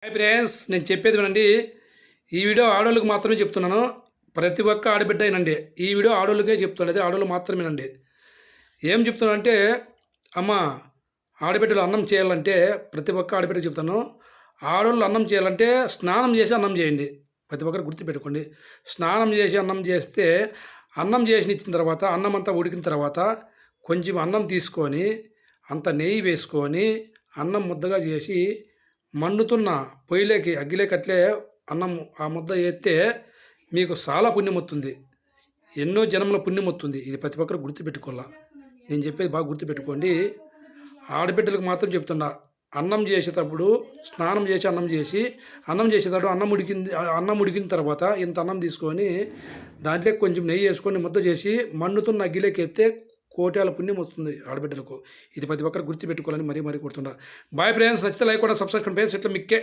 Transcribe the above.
Hi friends, నేను చెప్పేది వినండి. ఈ వీడియో ఆడోళ్ళకి మాత్రమే చెప్తున్నాను. ప్రతి ఒక్క ఆడబిడ్డ వినండి. ఈ వీడియో ఆడోళ్ళకే చెప్తున్నది, ఆడోళ్ళు మాత్రమే వినండి. ఏం చెప్తున్నానంటే, అమ్మ ఆడబిడ్డలు అన్నం చేయాలంటే ప్రతి ఒక్క ఆడబిడ్డ చెప్తాను. ఆడోళ్ళు అన్నం చేయాలంటే స్నానం చేసి అన్నం చేయండి. ప్రతి ఒక్కరు గుర్తుపెట్టుకోండి. స్నానం చేసి అన్నం చేస్తే అన్నం చేసి ఇచ్చిన తర్వాత అన్నం అంతా ఉడికిన తర్వాత కొంచెం అన్నం తీసుకొని అంత నెయ్యి వేసుకొని అన్నం ముద్దగా చేసి మండుతున్న పొయ్యిలోకి అగ్గిలోకి అట్లే అన్నం ఆ ముద్ద ఎత్తే మీకు చాలా పుణ్యం వస్తుంది. ఎన్నో జన్మల పుణ్యం వస్తుంది. ఇది ప్రతి ఒక్కరు గుర్తుపెట్టుకోవాలా. నేను చెప్పేది బాగా గుర్తుపెట్టుకోండి. ఆడబిడ్డలకు మాత్రం చెప్తున్నా, అన్నం చేసేటప్పుడు స్నానం చేసి అన్నం చేసేటప్పుడు అన్నం ఉడికిన తర్వాత ఇంత అన్నం తీసుకొని దాంట్లో కొంచెం నెయ్యి వేసుకొని ముద్ద చేసి మండుతున్న అగ్గిలోకి ఎత్తే కోట్యాల పుణ్యం వస్తుంది ఆడబిడ్డలకు. ఇది ప్రతి ఒక్కరు గుర్తుపెట్టుకోవాలని మరీ కొడుతుండా. బాయ్ ఫ్రెండ్స్, నచ్చితే లైక్ కూడా సబ్స్క్రైబ్ ఫ్రెండ్స్. ఇట్లా మీకే